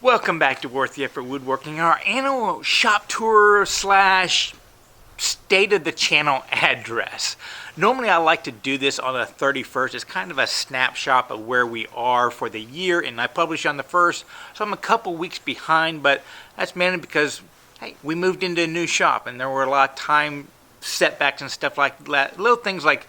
Welcome back to Worth the Effort Woodworking, our annual shop tour slash state of the channel address. Normally I like to do this on the 31st. It's kind of a snapshot of where we are for the year, and I publish on the 1st, so I'm a couple weeks behind, but that's mainly because, hey, we moved into a new shop and there were a lot of time setbacks and stuff like that. Little things like,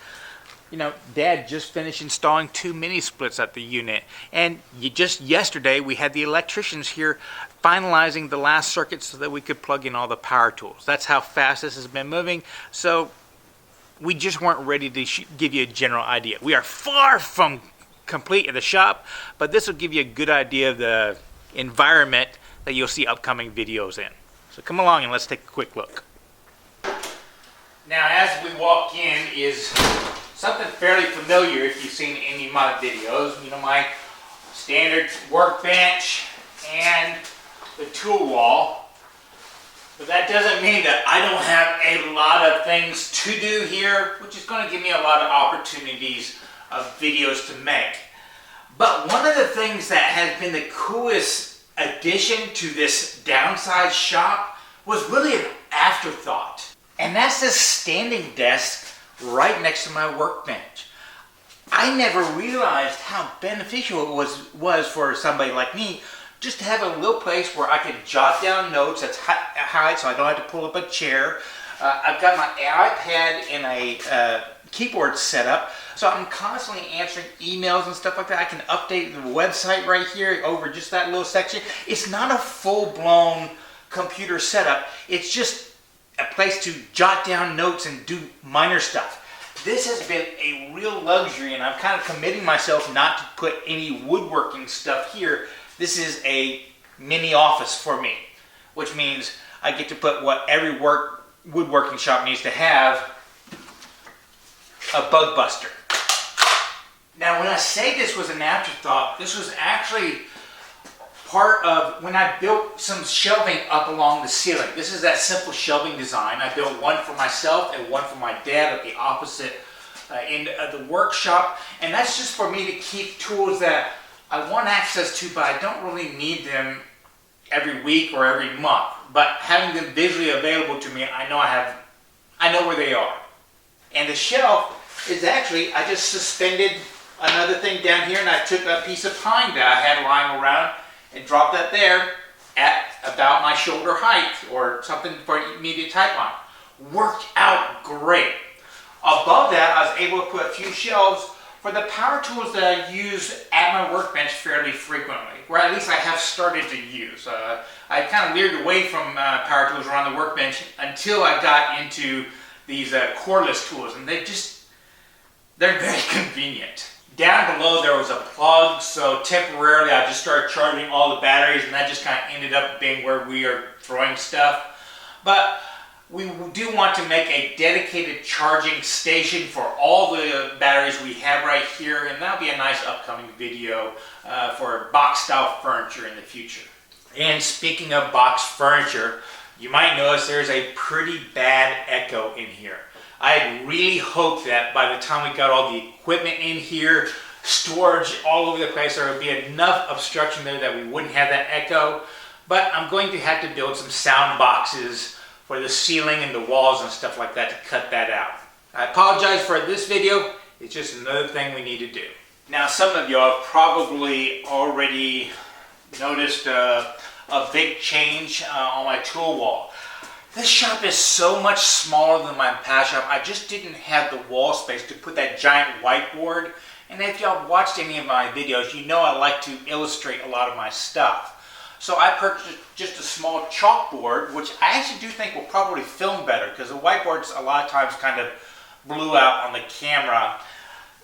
you know, Dad just finished installing 2 mini splits at the unit, and just yesterday we had the electricians here finalizing the last circuit so that we could plug in all the power tools. That's how fast this has been moving, so we just weren't ready to give you a general idea. We are far from complete at the shop, but this will give you a good idea of the environment that you'll see upcoming videos in. So come along and let's take a quick look. Now, as we walk in is something fairly familiar if you've seen any of my videos. You know, my standard workbench and the tool wall. But that doesn't mean that I don't have a lot of things to do here, which is going to give me a lot of opportunities of videos to make. But one of the things that has been the coolest addition to this downsized shop was really an afterthought. And that's this standing desk right next to my workbench. I never realized how beneficial it was for somebody like me just to have a little place where I could jot down notes that's high so I don't have to pull up a chair. I've got my iPad and a keyboard set up, so I'm constantly answering emails and stuff like that. I can update the website right here over just that little section. It's not a full-blown computer setup. It's just a place to jot down notes and do minor stuff. This has been a real luxury, and I'm kind of committing myself not to put any woodworking stuff here. This is a mini office for me, which means I get to put what every woodworking shop needs to have, a bug buster. Now, when I say this was an afterthought, this was actually part of when I built some shelving up along the ceiling. This is that simple shelving design. I built one for myself and one for my dad at the opposite end of the workshop. And that's just for me to keep tools that I want access to, but I don't really need them every week or every month. But having them visually available to me, I know where they are. And the shelf is actually, I just suspended another thing down here, and I took a piece of pine that I had lying around and drop that there at about my shoulder height or something for me to type on. Worked out great. Above that, I was able to put a few shelves for the power tools that I use at my workbench fairly frequently, or at least I have started to use. I kind of veered away from power tools around the workbench until I got into these cordless tools, and they're very convenient. Down below there was a plug, so temporarily I just started charging all the batteries, and that just kind of ended up being where we are throwing stuff. But we do want to make a dedicated charging station for all the batteries we have right here, and that'll be a nice upcoming video for box style furniture in the future. And speaking of box furniture, you might notice there's a pretty bad echo in here. I had really hoped that by the time we got all the equipment in here, storage all over the place, there would be enough obstruction there that we wouldn't have that echo. But I'm going to have to build some sound boxes for the ceiling and the walls and stuff like that to cut that out. I apologize for this video. It's just another thing we need to do. Now, some of you have probably already noticed a big change on my tool wall. This shop is so much smaller than my past shop. I just didn't have the wall space to put that giant whiteboard. And if y'all watched any of my videos, you know I like to illustrate a lot of my stuff. So I purchased just a small chalkboard, which I actually do think will probably film better, because the whiteboards a lot of times kind of blew out on the camera.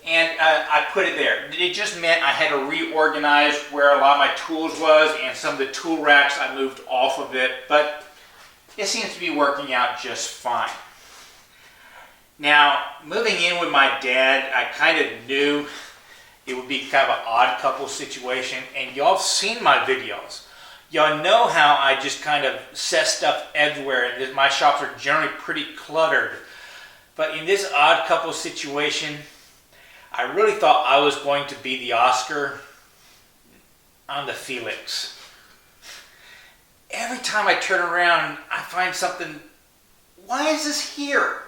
And I put it there. It just meant I had to reorganize where a lot of my tools was, and some of the tool racks I moved off of it. But it seems to be working out just fine. Now, moving in with my dad, I kind of knew it would be kind of an odd couple situation, and y'all have seen my videos. Y'all know how I just kind of set stuff everywhere, and my shops are generally pretty cluttered. But in this odd couple situation, I really thought I was going to be the Oscar on the Felix. every time I turn around, I find something, why is this here?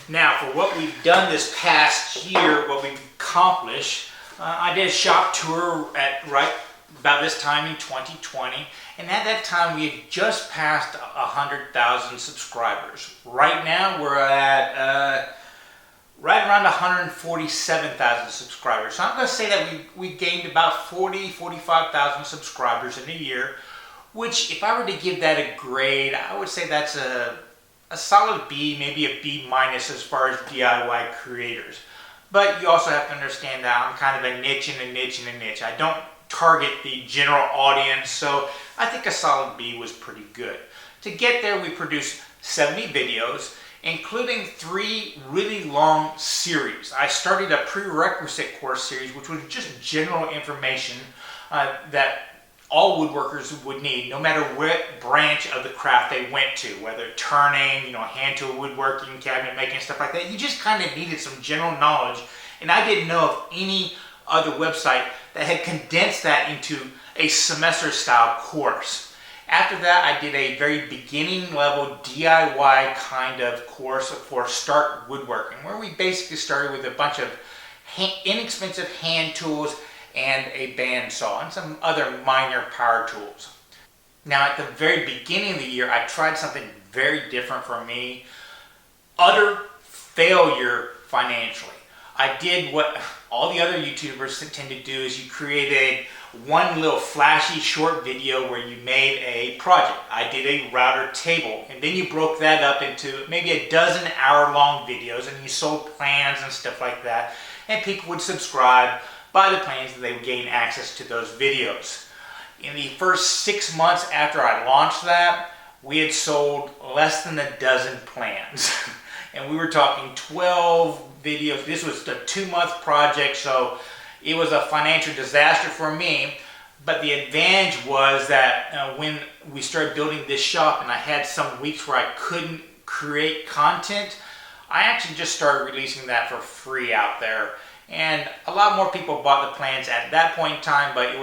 Now, for what we've done this past year, what we've accomplished, I did a shop tour at right about this time in 2020, and at that time we had just passed 100,000 subscribers. Right now we're at right around 147,000 subscribers. So I'm going to say that we gained about 45,000 subscribers in a year, which if I were to give that a grade, I would say that's a solid B, maybe a B minus as far as DIY creators. But you also have to understand that I'm kind of a niche and a niche and a niche. I don't target the general audience, so I think a solid B was pretty good. To get there, we produced 70 videos, including 3 really long series. I started a prerequisite course series, which was just general information that all woodworkers would need, no matter what branch of the craft they went to, whether turning, hand tool woodworking, cabinet making, stuff like that. You just kind of needed some general knowledge, and I didn't know of any other website that had condensed that into a semester style course. After that, I did a very beginning level DIY kind of course for Start Woodworking, where we basically started with a bunch of inexpensive hand tools and a bandsaw and some other minor power tools. Now, at the very beginning of the year, I tried something very different for me. Utter failure financially. I did what all the other YouTubers tend to do, is you created one little flashy short video where you made a project. I did a router table, and then you broke that up into maybe a dozen hour-long videos, and you sold plans and stuff like that, and people would subscribe, buy the plans, and they would gain access to those videos. In the first 6 months after I launched that, we had sold less than a dozen plans. And we were talking 12 videos. This was a 2-month project, so it was a financial disaster for me. But the advantage was that when we started building this shop and I had some weeks where I couldn't create content, I actually just started releasing that for free out there. And a lot more people bought the plans at that point in time, but it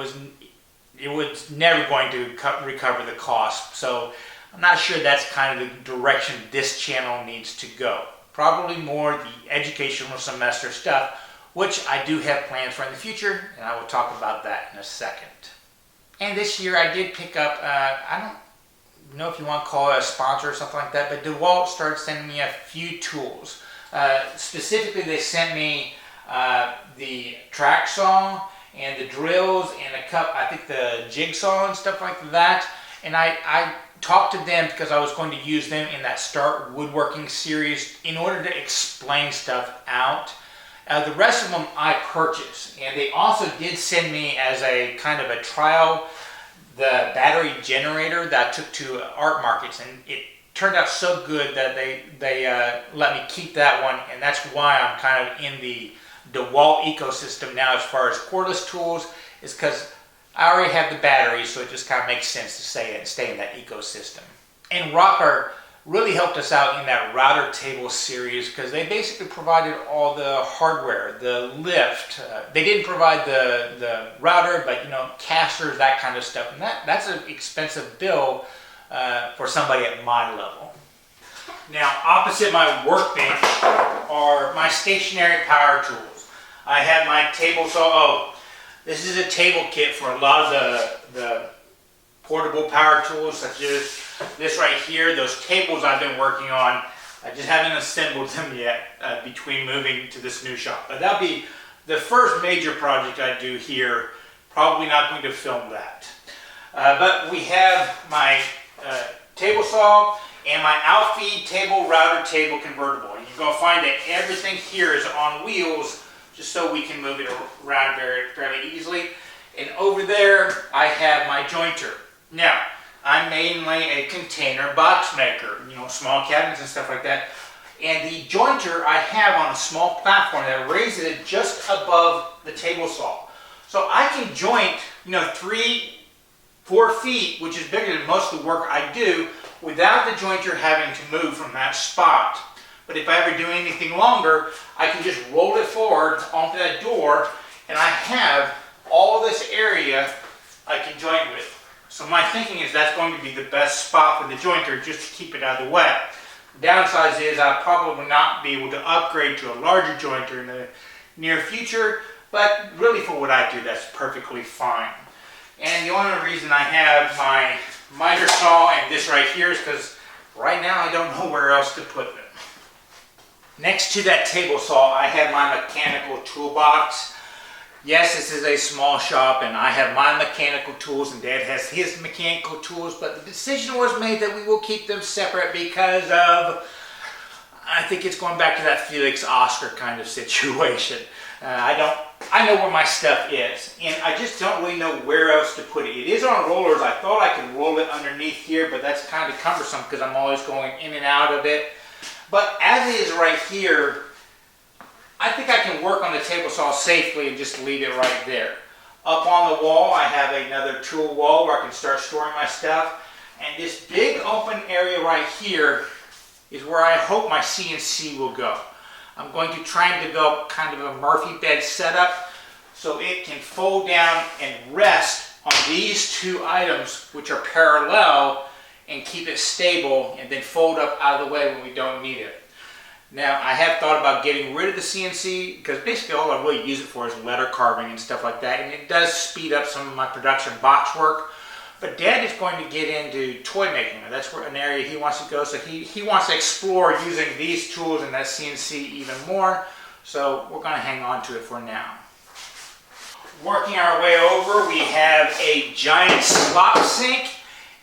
was never going to recover the cost. So I'm not sure that's kind of the direction this channel needs to go. Probably more the educational semester stuff, which I do have plans for in the future, and I will talk about that in a second. And this year I did pick up, I don't know if you want to call it a sponsor or something like that, but DeWalt started sending me a few tools. Specifically, they sent me the track saw and the drills and I think the jigsaw and stuff like that. And I talked to them because I was going to use them in that Start Woodworking series in order to explain stuff out. The rest of them I purchased, and they also did send me as a kind of a trial the battery generator that I took to art markets, and it turned out so good that they let me keep that one, and that's why I'm kind of in the DeWalt ecosystem now as far as cordless tools, is because I already have the battery, so it just kind of makes sense to stay in that ecosystem. And Rocker really helped us out in that router table series because they basically provided all the hardware, the lift. They didn't provide the router, but casters, that kind of stuff. And that's an expensive bill for somebody at my level. Now, opposite my workbench are my stationary power tools. I have my table saw. Oh, this is a table kit for a lot of the portable power tools, such as this right here. Those tables I've been working on, I just haven't assembled them yet between moving to this new shop. But that'll be the first major project I do here. Probably not going to film that. But we have my table saw and my outfeed table router table convertible. You're going to find that everything here is on wheels, just so we can move it around fairly easily. And over there, I have my jointer. Now, I'm mainly a container box maker, small cabinets and stuff like that. And the jointer I have on a small platform that raises it just above the table saw. So I can joint, 3-4 feet, which is bigger than most of the work I do, without the jointer having to move from that spot. But if I ever do anything longer, I can just roll it forward onto that door, and I have all this area I can joint with. So my thinking is that's going to be the best spot for the jointer, just to keep it out of the way. The downside is I'll probably not be able to upgrade to a larger jointer in the near future, but really for what I do, that's perfectly fine. And the only reason I have my miter saw and this right here is because right now I don't know where else to put them. Next to that table saw, I have my mechanical toolbox. Yes, this is a small shop and I have my mechanical tools and Dad has his mechanical tools, but the decision was made that we will keep them separate because of, I think it's going back to that Felix Oscar kind of situation. I know where my stuff is and I just don't really know where else to put it. It is on rollers. I thought I could roll it underneath here, but that's kind of cumbersome because I'm always going in and out of it. But as it is right here, I think I can work on the table saw safely and just leave it right there. Up on the wall, I have another tool wall where I can start storing my stuff. And this big open area right here is where I hope my CNC will go. I'm going to try and develop kind of a Murphy bed setup so it can fold down and rest on these two items which are parallel and keep it stable and then fold up out of the way when we don't need it. Now, I have thought about getting rid of the CNC because basically all I really use it for is letter carving and stuff like that, and it does speed up some of my production box work. But Dad is going to get into toy making. That's where an area he wants to go, so he wants to explore using these tools and that CNC even more, so we're going to hang on to it for now. Working our way over, we have a giant slop sink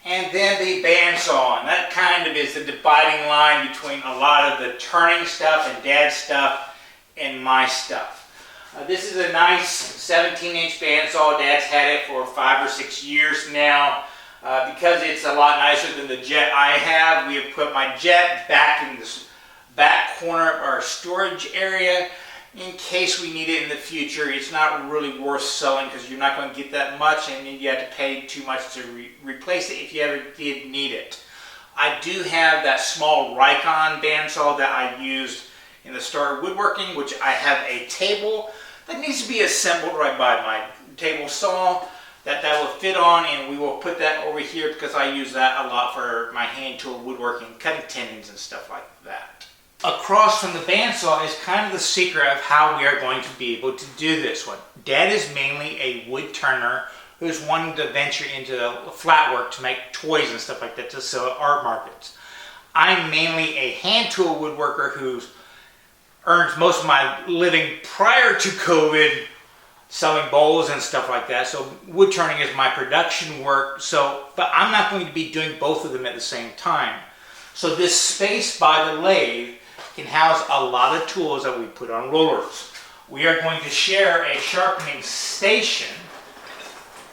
and then the bandsaw, and that kind of is the dividing line between a lot of the turning stuff and Dad's stuff and my stuff. This is a nice 17-inch bandsaw. Dad's had it for 5 or 6 years now. Because it's a lot nicer than the jet I have, we have put my jet back in this back corner of our storage area in case we need it in the future. It's not really worth selling because you're not going to get that much and then you have to pay too much to replace it if you ever did need it. I do have that small Rikon bandsaw that I used in the start of woodworking, which I have a table that needs to be assembled right by my table saw that will fit on, and we will put that over here because I use that a lot for my hand tool woodworking, cutting tendons and stuff like that. Across from the bandsaw is kind of the secret of how we are going to be able to do this one. Dad is mainly a wood turner who's wanting to venture into flat work to make toys and stuff like that to sell at art markets. I'm mainly a hand tool woodworker who's earned most of my living prior to COVID selling bowls and stuff like that. So wood turning is my production work. But I'm not going to be doing both of them at the same time. So this space by the lathe can house a lot of tools that we put on rollers. We are going to share a sharpening station,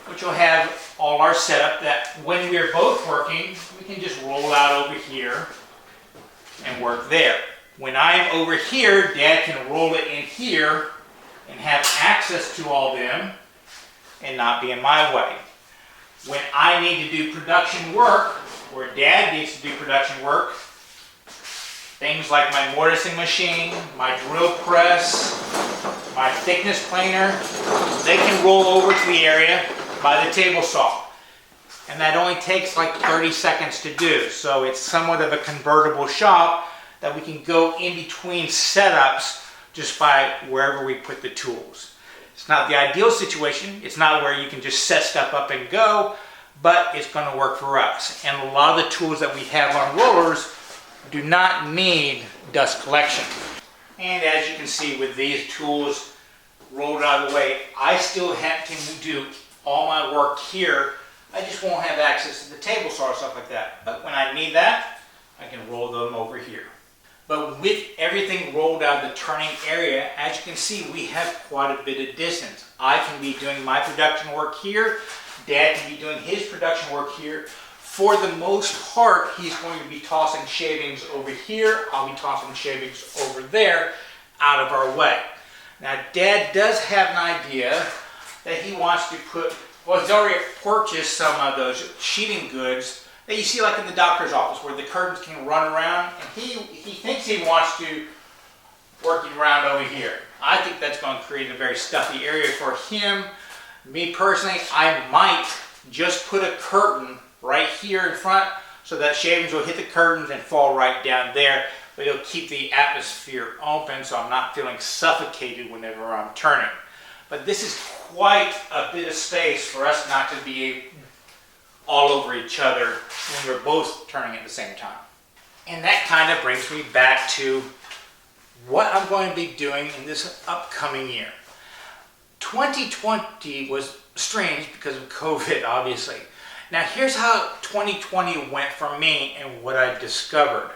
which will have all our setup that when we are both working, we can just roll out over here and work there. When I'm over here, Dad can roll it in here and have access to all them and not be in my way. When I need to do production work, where Dad needs to do production work, things like my mortising machine, my drill press, my thickness planer, they can roll over to the area by the table saw. And that only takes like 30 seconds to do. So it's somewhat of a convertible shop that we can go in between setups just by wherever we put the tools. It's not the ideal situation. It's not where you can just set stuff up and go, but it's going to work for us. And a lot of the tools that we have on rollers do not need dust collection. And as you can see with these tools rolled out of the way, I still can do all my work here. I just won't have access to the table saw or stuff like that. But when I need that, I can roll them over here. But with everything rolled out of the turning area, as you can see, we have quite a bit of distance. I can be doing my production work here. Dad can be doing his production work here. For the most part, he's going to be tossing shavings over here. I'll be tossing shavings over there, out of our way. Now, Dad does have an idea that he wants to put, well, he's already purchased some of those sheeting goods that you see like in the doctor's office where the curtains can run around, and he thinks he wants to work it around over here. I think that's going to create a very stuffy area for him. Me personally, I might just put a curtain right here in front so that shavings will hit the curtains and fall right down there. But it'll keep the atmosphere open so I'm not feeling suffocated whenever I'm turning. But this is quite a bit of space for us not to be all over each other when we're both turning at the same time. And that kind of brings me back to what I'm going to be doing in this upcoming year. 2020 was strange because of COVID, obviously. Now here's how 2020 went for me and what I discovered.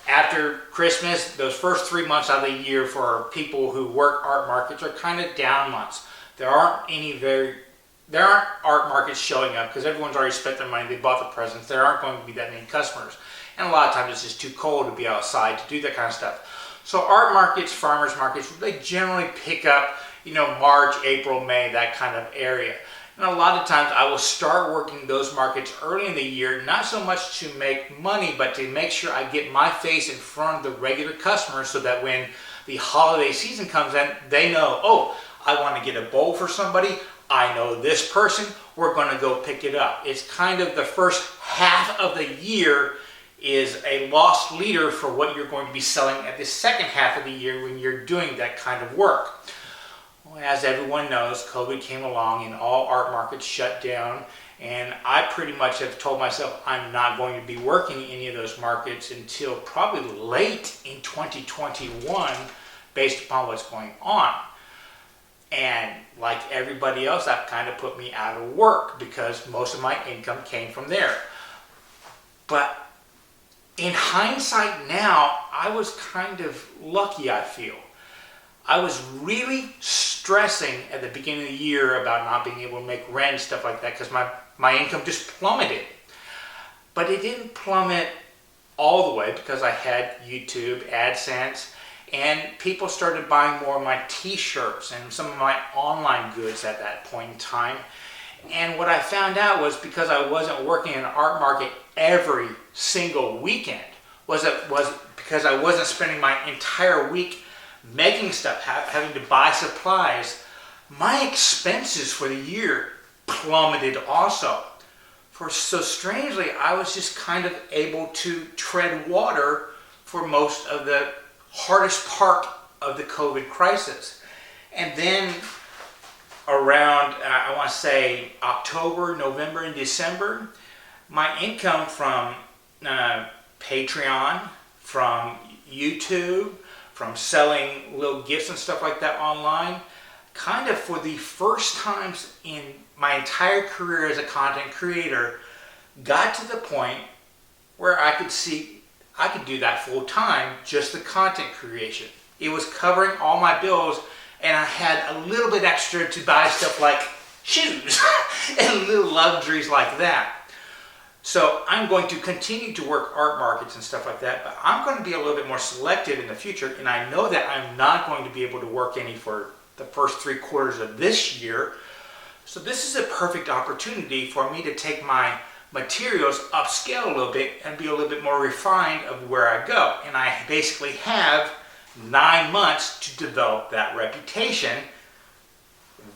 After Christmas, those first 3 months out of the year for people who work art markets are kind of down months. There aren't art markets showing up because everyone's already spent their money, they bought the presents, there aren't going to be that many customers. And a lot of times it's just too cold to be outside to do that kind of stuff. So art markets, farmers markets, they generally pick up, March, April, May, that kind of area. And a lot of times I will start working those markets early in the year, not so much to make money, but to make sure I get my face in front of the regular customers so that when the holiday season comes in, they know, oh, I want to get a bowl for somebody. I know this person, we're going to go pick it up. It's kind of the first half of the year is a lost leader for what you're going to be selling at the second half of the year when you're doing that kind of work. Well, as everyone knows, COVID came along and all art markets shut down, and I pretty much have told myself I'm not going to be working any of those markets until probably late in 2021 based upon what's going on. And like everybody else, that kind of put me out of work because most of my income came from there. But in hindsight now, I was kind of lucky, I feel. I was really stressing at the beginning of the year about not being able to make rent and stuff like that because my income just plummeted. But it didn't plummet all the way because I had YouTube, AdSense, and people started buying more of my t-shirts and some of my online goods at that point in time. And what I found out was because I wasn't working in an art market every single weekend, was because I wasn't spending my entire week making stuff, having to buy supplies, my expenses for the year plummeted also. So strangely, I was just kind of able to tread water for most of the hardest part of the COVID crisis. And then around, I want to say October, November, and December, my income from Patreon, from YouTube, from selling little gifts and stuff like that online, kind of for the first times in my entire career as a content creator, got to the point where I could do that full time, just the content creation. It was covering all my bills, and I had a little bit extra to buy stuff like shoes and little luxuries like that. So I'm going to continue to work art markets and stuff like that, but I'm going to be a little bit more selective in the future, and I know that I'm not going to be able to work any for the first 3 quarters of this year. So this is a perfect opportunity for me to take my materials upscale a little bit and be a little bit more refined of where I go. And I basically have 9 months to develop that reputation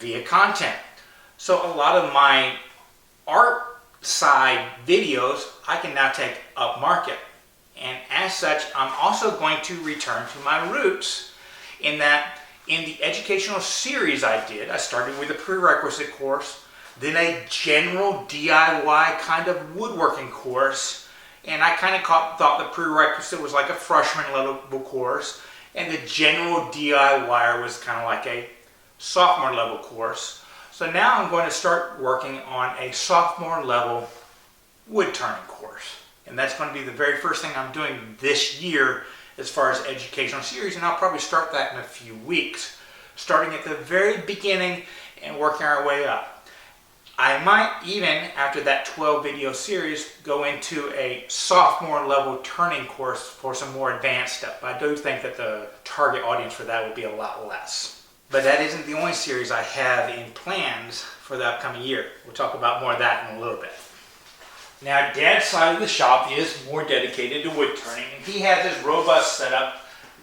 via content. So a lot of my art side videos I can now take up market. And as such, I'm also going to return to my roots in that in the educational series I did, I started with a prerequisite course, then a general DIY kind of woodworking course, and I kind of thought the prerequisite was like a freshman level course, and the general DIY was kind of like a sophomore level course. So now I'm going to start working on a sophomore level wood turning course. And that's going to be the very first thing I'm doing this year as far as educational series, and I'll probably start that in a few weeks, starting at the very beginning and working our way up. I might even, after that 12 video series, go into a sophomore level turning course for some more advanced stuff. I do think that the target audience for that will be a lot less. But that isn't the only series I have in plans for the upcoming year. We'll talk about more of that in a little bit. Now, Dad's side of the shop is more dedicated to wood turning, and he has his robust setup.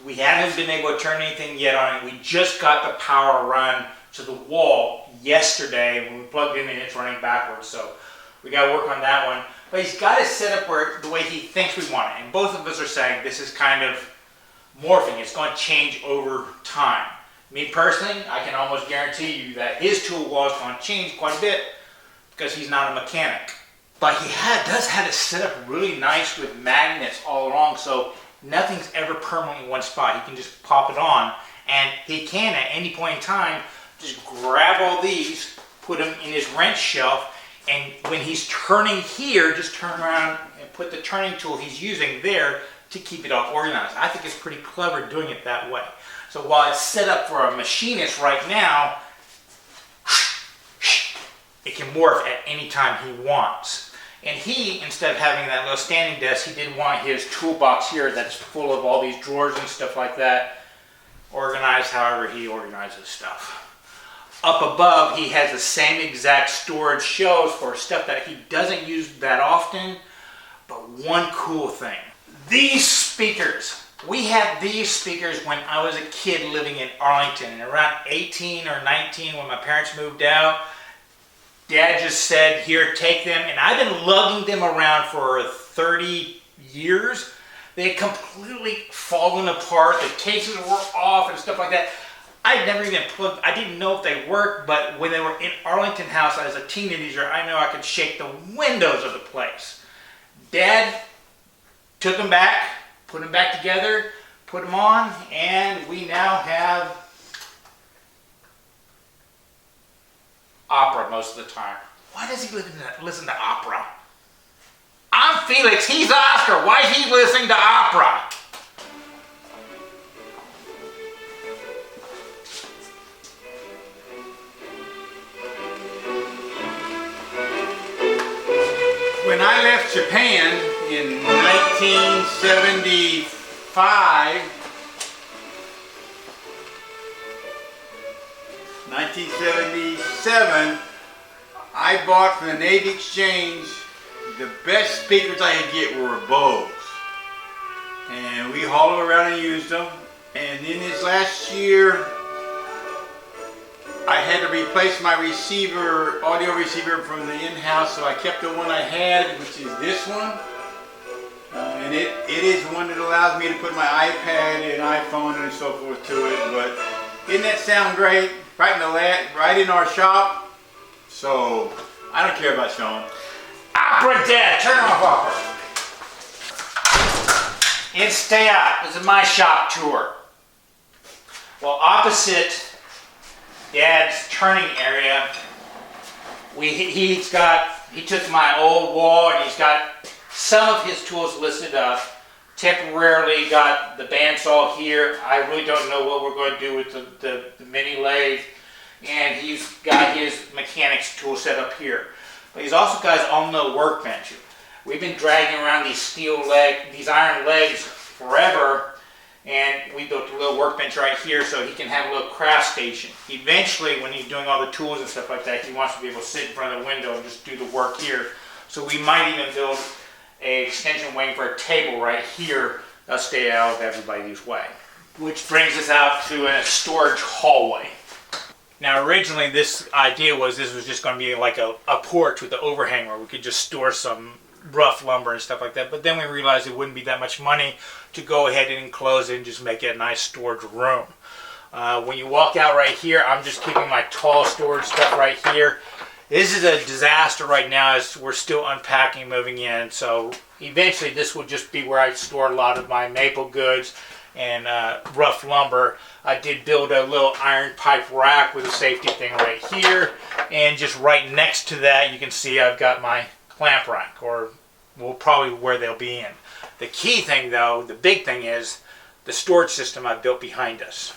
We haven't been able to turn anything yet on it. We just got the power run to the wall yesterday. When we plugged it in, it's running backwards. So we got to work on that one. But he's got it set up where the way he thinks we want it. And both of us are saying this is kind of morphing. It's going to change over time. Me personally, I can almost guarantee you that his tool wall is going to change quite a bit because he's not a mechanic. But he does have it set up really nice with magnets all along, so nothing's ever permanently in one spot. He can just pop it on, and he can at any point in time just grab all these, put them in his wrench shelf, and when he's turning here, just turn around and put the turning tool he's using there to keep it all organized. I think it's pretty clever doing it that way. So while it's set up for a machinist right now, it can morph at any time he wants. And he, instead of having that little standing desk, he did want his toolbox here that's full of all these drawers and stuff like that, organized however he organizes stuff. Up above, he has the same exact storage shelves for stuff that he doesn't use that often, but one cool thing. These speakers. We had these speakers when I was a kid living in Arlington, and around 18 or 19 when my parents moved out. Dad just said, here, take them, and I've been lugging them around for 30 years. They had completely fallen apart, the cases were off and stuff like that. I'd never even plugged, I didn't know if they worked, but when they were in Arlington House as a teenager, I know I could shake the windows of the place. Dad took them back, put them back together, put them on, and we now have opera most of the time. Why does he listen to opera? I'm Felix, he's Oscar. Why is he listening to opera? When I left Japan in 1977, I bought from the Navy Exchange. The best speakers I could get were Bose. And we hauled them around and used them. And in this last year, I had to replace my receiver, audio receiver from the in-house, so I kept the one I had, which is this one. And it is one that allows me to put my iPad and iPhone and so forth to it. But didn't that sound great? Right in our shop. So I don't care about showing. Opera Dad, turn off opera. And stay out. This is my shop tour. Well, opposite Dad's turning area, he took my old wall and he's got some of his tools listed up. Temporarily got the bandsaw here. I really don't know what we're going to do with the mini lathe. And he's got his mechanics tool set up here. But he's also got his own little workbench. We've been dragging around these iron legs forever. And we built a little workbench right here so he can have a little craft station. Eventually, when he's doing all the tools and stuff like that, he wants to be able to sit in front of the window and just do the work here. So we might even build an extension wing for a table right here that'll stay out of everybody's way. Which brings us out to a storage hallway. Now originally this idea was this was just going to be like a porch with an overhang where we could just store some rough lumber and stuff like that. But then we realized it wouldn't be that much money to go ahead and enclose it and just make it a nice storage room. When you walk out right here, I'm just keeping my tall storage stuff right here. This is a disaster right now as we're still unpacking, moving in. So eventually this will just be where I store a lot of my maple goods and rough lumber. I did build a little iron pipe rack with a safety thing right here. And just right next to that, you can see I've got my clamp rack, or well, probably where they'll be in. The key thing though, the big thing is the storage system I built behind us.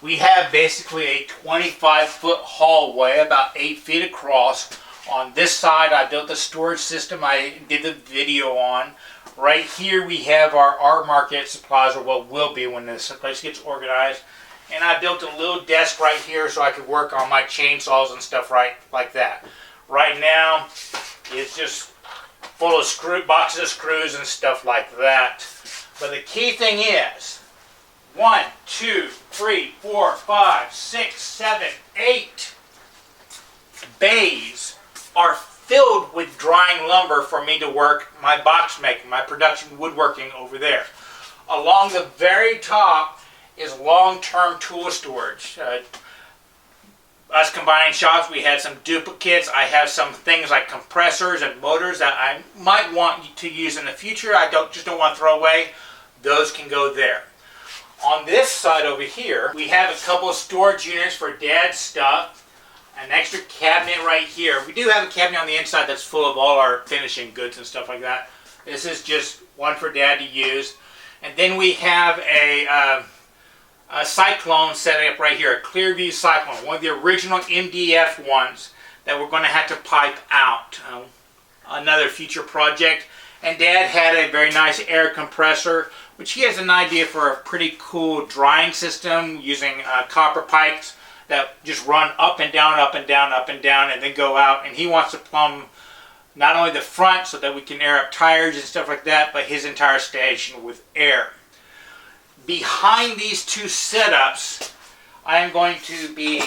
We have basically a 25-foot hallway, about 8 feet across. On this side, I built the storage system I did the video on. Right here, we have our art market supplies, or what will be when this place gets organized. And I built a little desk right here so I could work on my chainsaws and stuff right like that. Right now, it's just full of boxes of screws and stuff like that. But the key thing is, 1, 2, 3, 4, 5, 6, 7, 8 bays are filled with drying lumber for me to work my box making, my production woodworking over there. Along the very top is long-term tool storage. Us combining shops, we had some duplicates. I have some things like compressors and motors that I might want to use in the future. I just don't want to throw away. Those can go there. On this side over here, we have a couple of storage units for Dad's stuff. An extra cabinet right here. We do have a cabinet on the inside that's full of all our finishing goods and stuff like that. This is just one for Dad to use. And then we have a cyclone set up right here, a Clearview cyclone, one of the original MDF ones that we're going to have to pipe out. Another future project. And Dad had a very nice air compressor, which he has an idea for a pretty cool drying system using copper pipes that just run up and down, up and down, up and down, and then go out. And he wants to plumb not only the front so that we can air up tires and stuff like that, but his entire station with air. Behind these two setups, I am going to be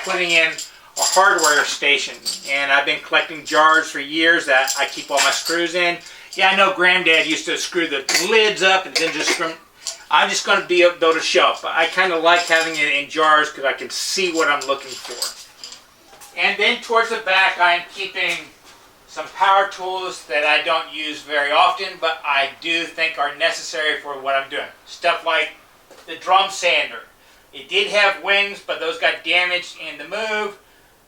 putting in a hardware station. And I've been collecting jars for years that I keep all my screws in. Yeah, I know Granddad used to screw the lids up and then just screw them. I'm just going to be able to shelf, but I kind of like having it in jars because I can see what I'm looking for. And then towards the back, I'm keeping some power tools that I don't use very often, but I do think are necessary for what I'm doing. Stuff like the drum sander. It did have wings, but those got damaged in the move,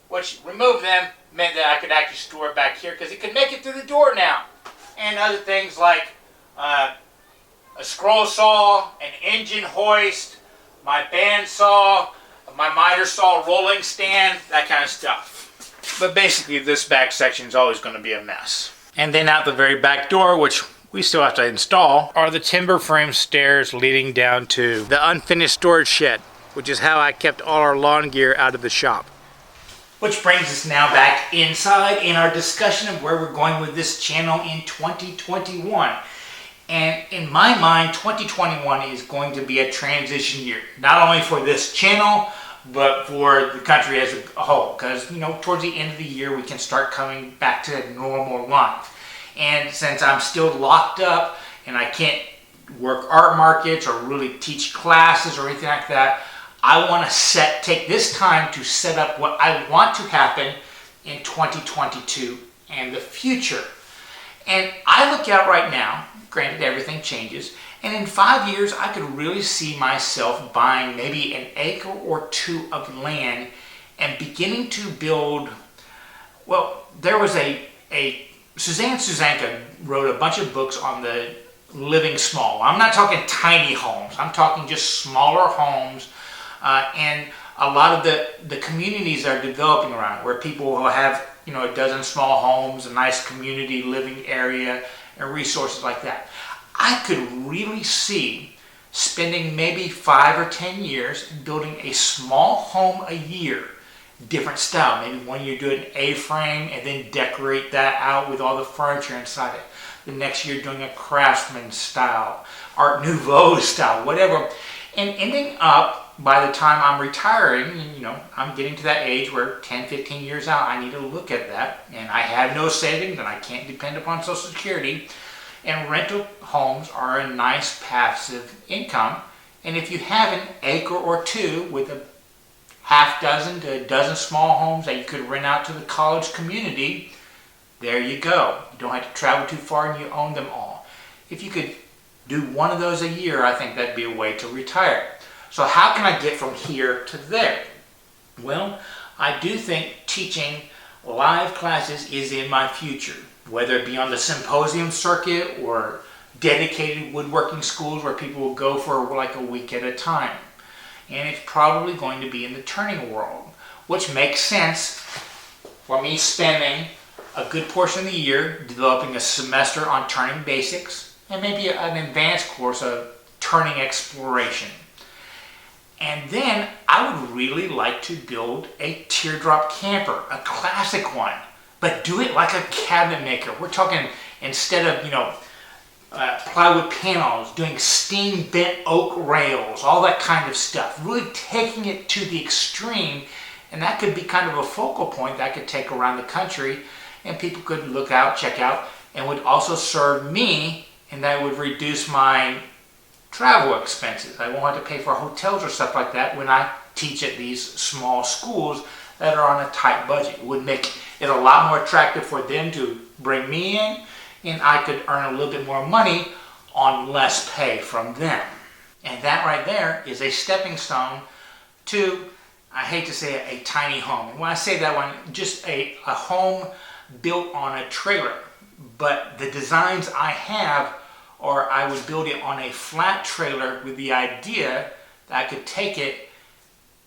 which remove them meant that I could actually store it back here because it could make it through the door now. And other things like a scroll saw, an engine hoist, my bandsaw, my miter saw rolling stand, that kind of stuff. But basically this back section is always going to be a mess. And then out the very back door, which we still have to install, are the timber frame stairs leading down to the unfinished storage shed, which is how I kept all our lawn gear out of the shop. Which brings us now back inside in our discussion of where we're going with this channel in 2021. And in my mind, 2021 is going to be a transition year, not only for this channel, but for the country as a whole. Because, you know, towards the end of the year, we can start coming back to normal life. And since I'm still locked up and I can't work art markets or really teach classes or anything like that, I want to take this time to set up what I want to happen in 2022 and the future. And I look out right now, granted everything changes, and in 5 years I could really see myself buying maybe an acre or two of land and beginning to build. Well, there was Suzanne Susanka wrote a bunch of books on the living small. I'm not talking tiny homes, I'm talking just smaller homes, and a lot of the communities that are developing around where people will have, you know, a dozen small homes, a nice community living area, and resources like that. I could really see spending maybe 5 or 10 years building a small home a year, different style. Maybe one year do an A-frame and then decorate that out with all the furniture inside it. The next year doing a craftsman style, Art Nouveau style, whatever. And ending up, by the time I'm retiring, you know, I'm getting to that age where 10, 15 years out, I need to look at that. And I have no savings and I can't depend upon Social Security. And rental homes are a nice passive income. And if you have an acre or two with a half dozen to a dozen small homes that you could rent out to the college community, there you go. You don't have to travel too far and you own them all. If you could do one of those a year, I think that'd be a way to retire. So how can I get from here to there? Well, I do think teaching live classes is in my future, whether it be on the symposium circuit or dedicated woodworking schools where people will go for like a week at a time. And it's probably going to be in the turning world, which makes sense for me spending a good portion of the year developing a semester on turning basics and maybe an advanced course of turning exploration. And then I would really like to build a teardrop camper, a classic one, but do it like a cabinet maker. We're talking, instead of, you know, plywood panels, doing steam bent oak rails, all that kind of stuff. Really taking it to the extreme, and that could be kind of a focal point that I could take around the country, and people could look out, check out, and would also serve me, and that would reduce my travel expenses. I won't have to pay for hotels or stuff like that when I teach at these small schools that are on a tight budget. It would make it a lot more attractive for them to bring me in, and I could earn a little bit more money on less pay from them. And that right there is a stepping stone to, I hate to say it, a tiny home. And when I say that one, just a home built on a trailer. But the designs I have, or I would build it on a flat trailer with the idea that I could take it,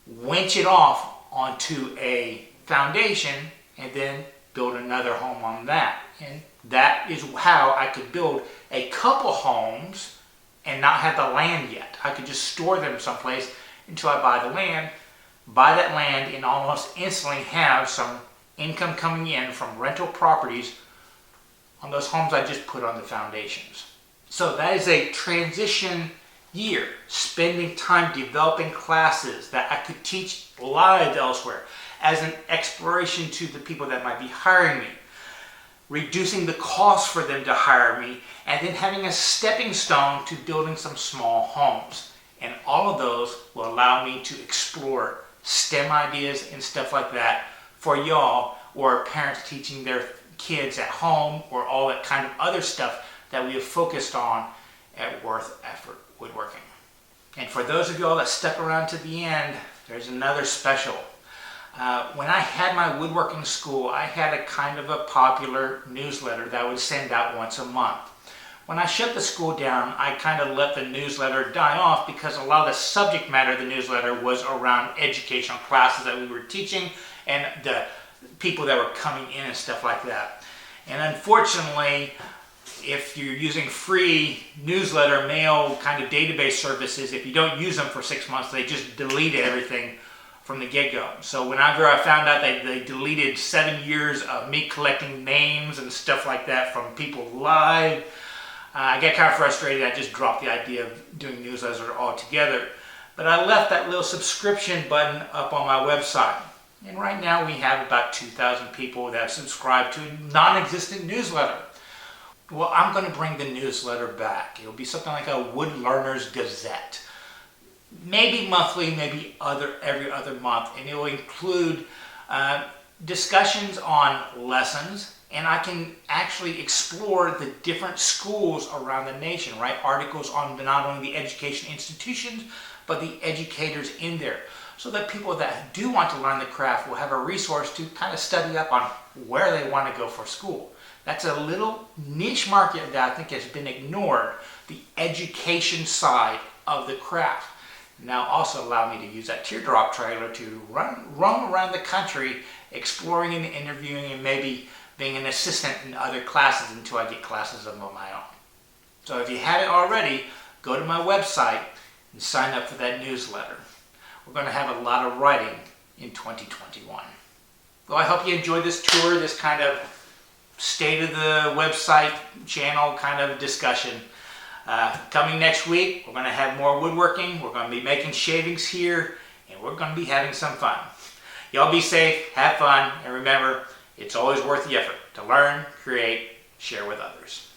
winch it off onto a foundation, and then build another home on that. And that is how I could build a couple homes and not have the land yet. I could just store them someplace until I buy the land, buy that land, and almost instantly have some income coming in from rental properties on those homes I just put on the foundations. So that is a transition year, spending time developing classes that I could teach live elsewhere as an exploration to the people that might be hiring me, reducing the cost for them to hire me, and then having a stepping stone to building some small homes. And all of those will allow me to explore STEM ideas and stuff like that for y'all, or parents teaching their kids at home, or all that kind of other stuff that we have focused on at Worth Effort Woodworking. And for those of y'all that stuck around to the end, there's another special. When I had my woodworking school, I had a kind of a popular newsletter that I would send out once a month. When I shut the school down, I kind of let the newsletter die off because a lot of the subject matter of the newsletter was around educational classes that we were teaching and the people that were coming in and stuff like that. And unfortunately, if you're using free newsletter mail kind of database services, if you don't use them for 6 months, they just delete everything from the get-go. So whenever I found out they deleted 7 years of me collecting names and stuff like that from people live, I get kind of frustrated. I just dropped the idea of doing newsletters altogether. But I left that little subscription button up on my website. And right now we have about 2,000 people that have subscribed to a non-existent newsletter. Well, I'm going to bring the newsletter back. It'll be something like a Wood Learner's Gazette. Maybe monthly, maybe every other month. And it will include discussions on lessons, and I can actually explore the different schools around the nation, write articles on not only the education institutions, but the educators in there, so that people that do want to learn the craft will have a resource to kind of study up on where they want to go for school. That's a little niche market that I think has been ignored, the education side of the craft. Now also allow me to use that teardrop trailer to roam around the country, exploring and interviewing, and maybe being an assistant in other classes until I get classes of my own. So if you haven't already, go to my website and sign up for that newsletter. We're going to have a lot of writing in 2021. Well, I hope you enjoyed this tour, this kind of state of the website channel kind of discussion. Coming next week, we're going to have more woodworking. We're going to be making shavings here, and we're going to be having some fun. Y'all be safe, have fun, and remember, it's always worth the effort to learn, create, share with others.